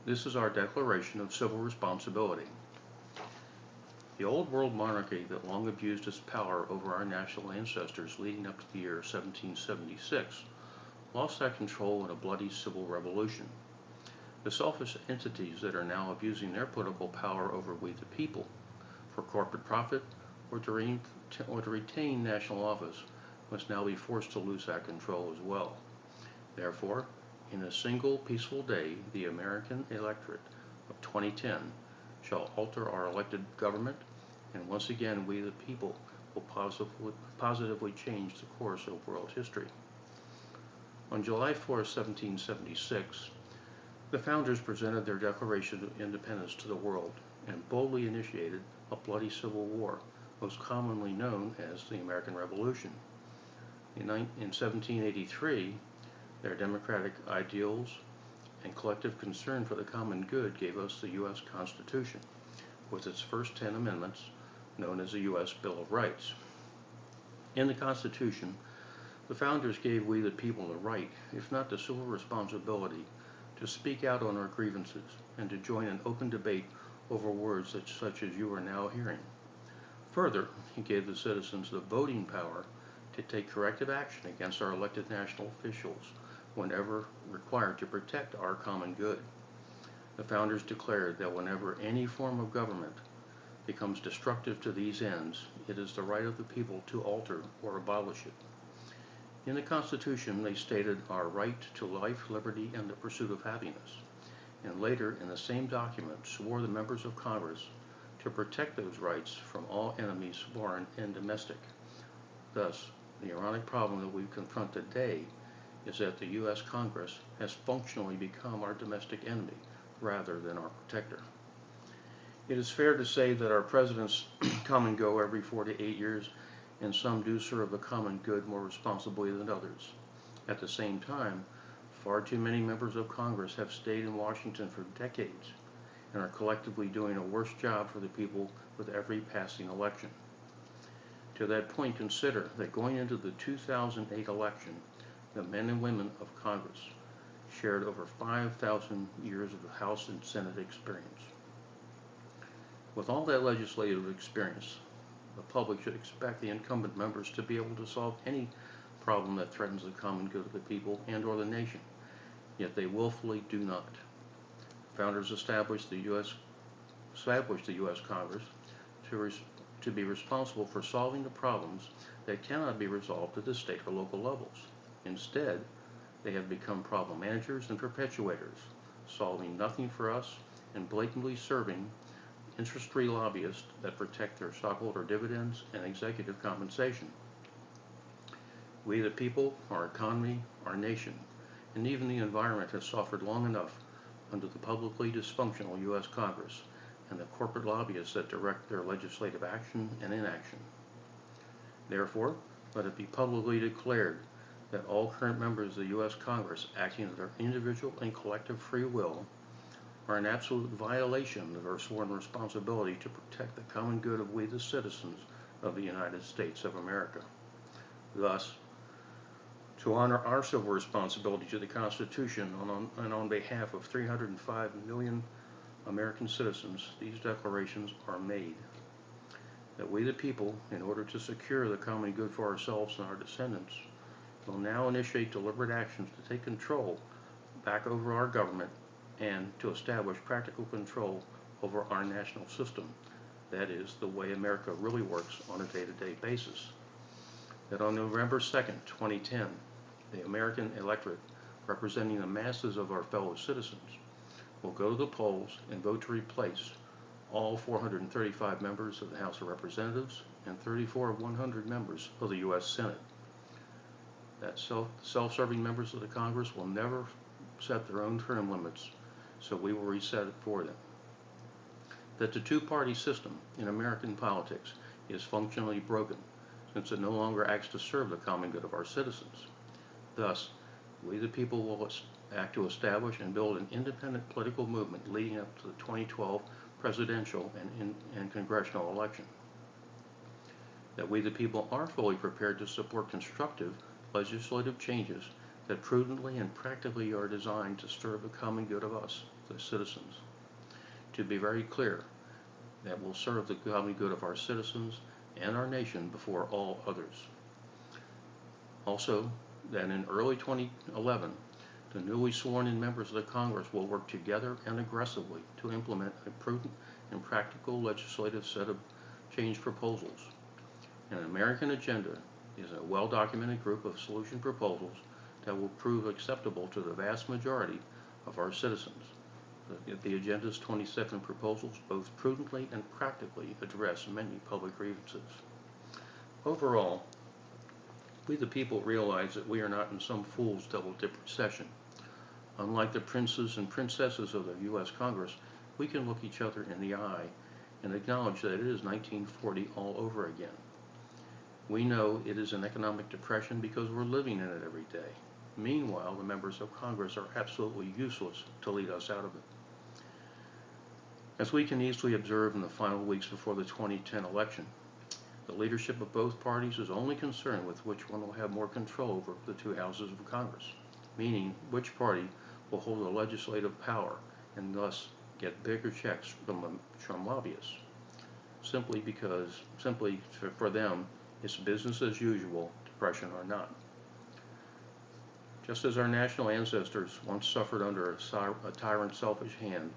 This is our Declaration of Civil Responsibility. The old world monarchy that long abused its power over our national ancestors leading up to the year 1776 lost that control in a bloody civil revolution. The selfish entities that are now abusing their political power over we the people for corporate profit or to retain national office must now be forced to lose that control as well. Therefore, in a single peaceful day, the American electorate of 2010 shall alter our elected government, and once again we the people will positively change the course of world history. On July 4, 1776, the founders presented their Declaration of Independence to the world and boldly initiated a bloody civil war, most commonly known as the American Revolution. In 1783, their democratic ideals and collective concern for the common good gave us the U.S. Constitution, with its first 10 amendments, known as the U.S. Bill of Rights. In the Constitution, the founders gave we the people the right, if not the civil responsibility, to speak out on our grievances and to join in open debate over words such as you are now hearing. Further, he gave the citizens the voting power to take corrective action against our elected national officials whenever required to protect our common good. The founders declared that whenever any form of government becomes destructive to these ends, it is the right of the people to alter or abolish it. In the Constitution, they stated our right to life, liberty, and the pursuit of happiness, and later in the same document swore the members of Congress to protect those rights from all enemies, foreign and domestic. Thus, the ironic problem that we confront today is that the U.S. Congress has functionally become our domestic enemy rather than our protector. It is fair to say that our presidents come and go every 4 to 8 years, and some do serve the common good more responsibly than others. At the same time, far too many members of Congress have stayed in Washington for decades and are collectively doing a worse job for the people with every passing election. To that point, consider that going into the 2008 election, the men and women of Congress shared over 5,000 years of House and Senate experience. With all that legislative experience, the public should expect the incumbent members to be able to solve any problem that threatens the common good of the people and or the nation, yet they willfully do not. Founders established the U.S. Congress to be responsible for solving the problems that cannot be resolved at the state or local levels. Instead, they have become problem managers and perpetuators, solving nothing for us and blatantly serving interest-free lobbyists that protect their stockholder dividends and executive compensation. We the people, our economy, our nation, and even the environment has suffered long enough under the publicly dysfunctional U.S. Congress and the corporate lobbyists that direct their legislative action and inaction. Therefore, let it be publicly declared that all current members of the U.S. Congress, acting of their individual and collective free will, are an absolute violation of our sworn responsibility to protect the common good of we the citizens of the United States of America. Thus, to honor our civil responsibility to the Constitution and on behalf of 305 million American citizens, these declarations are made. That we the people, in order to secure the common good for ourselves and our descendants, will now initiate deliberate actions to take control back over our government and to establish practical control over our national system, that is, the way America really works on a day-to-day basis. That on November 2nd, 2010, the American electorate, representing the masses of our fellow citizens, will go to the polls and vote to replace all 435 members of the House of Representatives and 34 of 100 members of the U.S. Senate. That self-serving members of the Congress will never set their own term limits, so we will reset it for them. That the two-party system in American politics is functionally broken, since it no longer acts to serve the common good of our citizens. Thus, we the people will act to establish and build an independent political movement leading up to the 2012 presidential and congressional election. That we the people are fully prepared to support constructive legislative changes that prudently and practically are designed to serve the common good of us, the citizens. To be very clear, that will serve the common good of our citizens and our nation before all others. Also, that in early 2011, the newly sworn-in members of the Congress will work together and aggressively to implement a prudent and practical legislative set of change proposals. An American agenda is a well-documented group of solution proposals that will prove acceptable to the vast majority of our citizens. The agenda's 27 proposals both prudently and practically address many public grievances. Overall, we the people realize that we are not in some fool's double-dip recession. Unlike the princes and princesses of the U.S. Congress, we can look each other in the eye and acknowledge that it is 1940 all over again. We know it is an economic depression because we're living in it every day. Meanwhile, the members of Congress are absolutely useless to lead us out of it. As we can easily observe in the final weeks before the 2010 election, the leadership of both parties is only concerned with which one will have more control over the two houses of Congress, meaning which party will hold the legislative power and thus get bigger checks from lobbyists. Simply for them, it's business as usual, depression or not. Just as our national ancestors once suffered under a tyrant's selfish hand,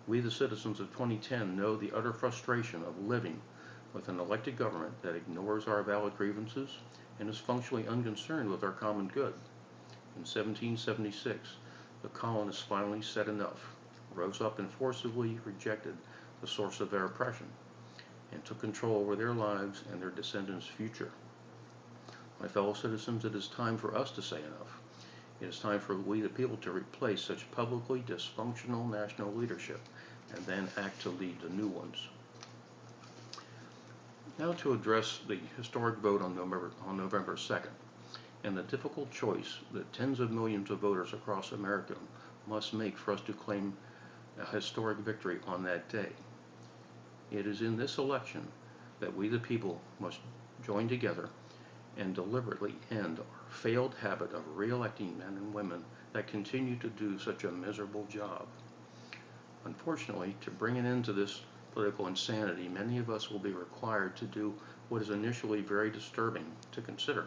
we the citizens of 2010 know the utter frustration of living with an elected government that ignores our valid grievances and is functionally unconcerned with our common good. In 1776, the colonists finally said enough, rose up and forcibly rejected the source of their oppression, and took control over their lives and their descendants' future. My fellow citizens, it is time for us to say enough. It is time for we the people to replace such publicly dysfunctional national leadership and then act to lead the new ones. Now to address the historic vote on November 2nd and the difficult choice that tens of millions of voters across America must make for us to claim a historic victory on that day. It is in this election that we the people must join together and deliberately end our failed habit of re-electing men and women that continue to do such a miserable job. Unfortunately, to bring an end to this political insanity, many of us will be required to do what is initially very disturbing to consider.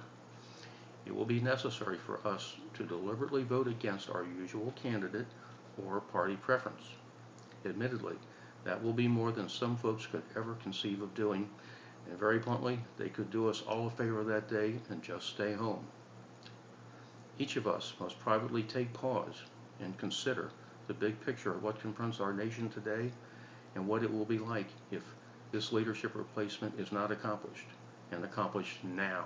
It will be necessary for us to deliberately vote against our usual candidate or party preference. Admittedly, that will be more than some folks could ever conceive of doing, and very bluntly, they could do us all a favor that day and just stay home. Each of us must privately take pause and consider the big picture of what confronts our nation today and what it will be like if this leadership replacement is not accomplished, and accomplished now.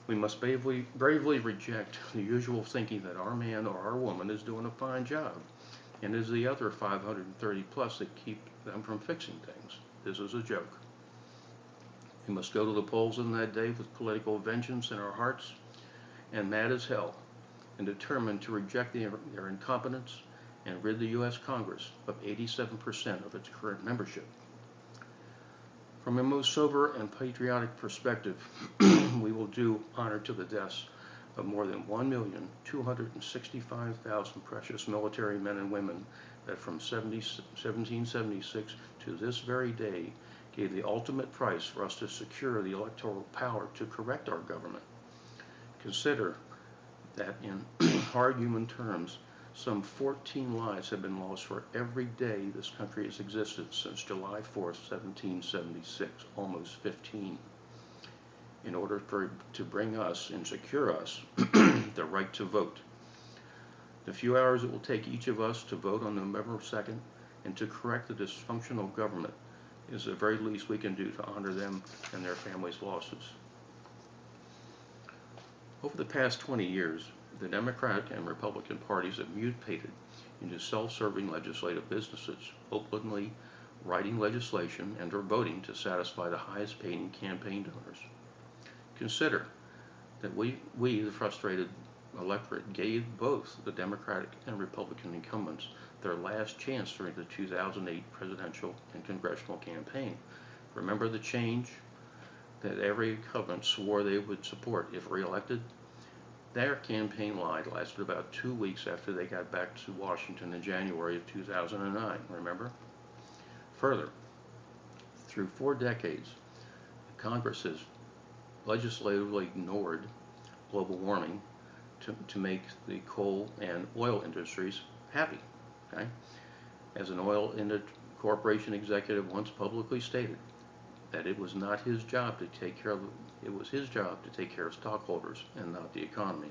We must bravely reject the usual thinking that our man or our woman is doing a fine job and is the other 530 plus that keep them from fixing things. This is a joke. We must go to the polls on that day with political vengeance in our hearts and mad as hell and determined to reject their incompetence and rid the U.S. Congress of 87% of its current membership. From a most sober and patriotic perspective, we will do honor to the deaths of more than 1,265,000 precious military men and women that from 1776 to this very day gave the ultimate price for us to secure the electoral power to correct our government. Consider that in hard human terms, some 14 lives have been lost for every day this country has existed since July 4th, 1776, almost 15, in order to bring us and secure us the right to vote. The few hours it will take each of us to vote on November 2nd and to correct the dysfunctional government is the very least we can do to honor them and their families' losses. Over the past 20 years, the Democratic and Republican parties have mutated into self-serving legislative businesses, openly writing legislation and or voting to satisfy the highest paying campaign donors. Consider that we the frustrated electorate, gave both the Democratic and Republican incumbents their last chance during the 2008 presidential and congressional campaign. Remember the change that every incumbent swore they would support if reelected? Their campaign lie lasted about 2 weeks after they got back to Washington in January of 2009, remember? Further, through 4 decades, Congress has legislatively ignored global warming to make the coal and oil industries happy. Okay? As an oil corporation executive once publicly stated, that it was not his job to take care of it was his job to take care of stockholders and not the economy.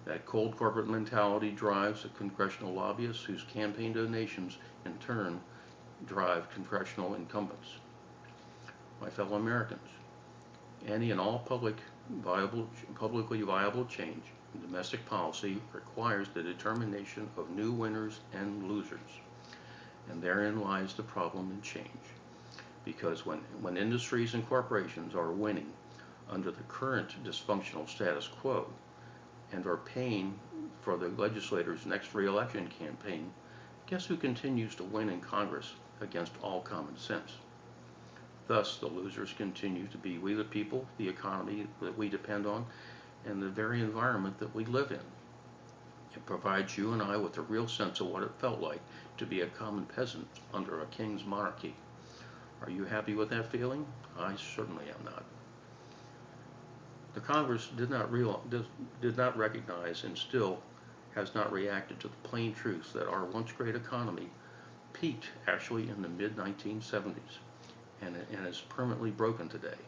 That cold corporate mentality drives the congressional lobbyists whose campaign donations in turn drive congressional incumbents. My fellow Americans, any and all publicly viable change in domestic policy requires the determination of new winners and losers. And therein lies the problem in change. Because when industries and corporations are winning under the current dysfunctional status quo and are paying for the legislators' next re-election campaign, guess who continues to win in Congress against all common sense? Thus, the losers continue to be we the people, the economy that we depend on, and the very environment that we live in. It provides you and I with a real sense of what it felt like to be a common peasant under a king's monarchy. Are you happy with that feeling? I certainly am not. The Congress did not recognize and still has not reacted to the plain truth that our once great economy peaked actually in the mid-1970s and is permanently broken today.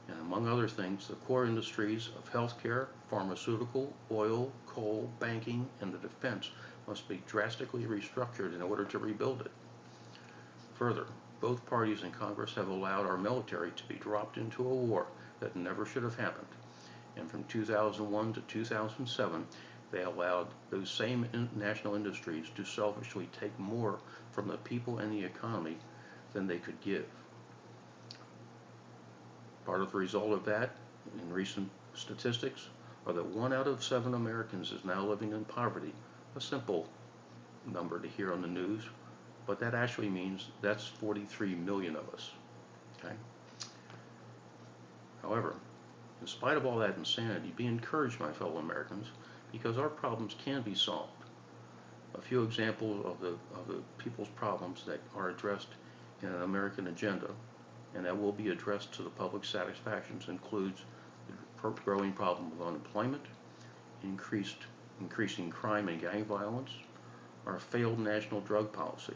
And among other things, the core industries of healthcare, pharmaceutical, oil, coal, banking, and the defense must be drastically restructured in order to rebuild it. Further, both parties in Congress have allowed our military to be dropped into a war that never should have happened. And from 2001 to 2007, they allowed those same national industries to selfishly take more from the people and the economy than they could give. Part of the result of that, in recent statistics, are that 1 out of 7 Americans is now living in poverty, a simple number to hear on the news, but that actually means that's 43 million of us. Okay? However, in spite of all that insanity, be encouraged, my fellow Americans, because our problems can be solved. A few examples of the people's problems that are addressed in an American agenda and that will be addressed to the public's satisfaction includes the growing problem of unemployment, increasing crime and gang violence, our failed national drug policy,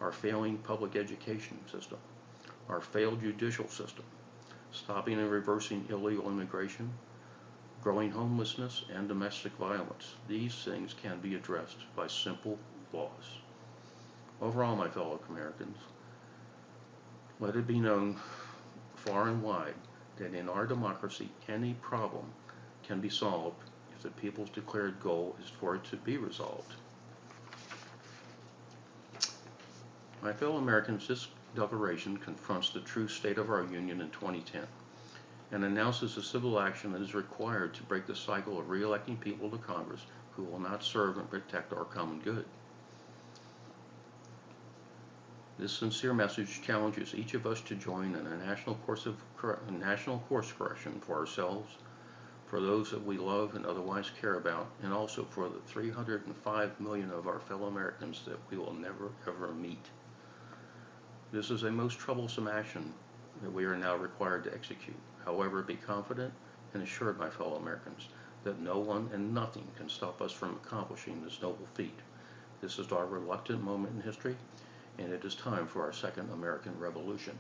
our failing public education system, our failed judicial system, stopping and reversing illegal immigration, growing homelessness, and domestic violence. These things can be addressed by simple laws. Overall, my fellow Americans, let it be known far and wide that in our democracy, any problem can be solved if the people's declared goal is for it to be resolved. My fellow Americans, this declaration confronts the true state of our union in 2010 and announces the civil action that is required to break the cycle of re-electing people to Congress who will not serve and protect our common good. This sincere message challenges each of us to join in a national course correction for ourselves, for those that we love and otherwise care about, and also for the 305 million of our fellow Americans that we will never ever meet. This is a most troublesome action that we are now required to execute. However, be confident and assured, my fellow Americans, that no one and nothing can stop us from accomplishing this noble feat. This is our reluctant moment in history, and it is time for our second American Revolution.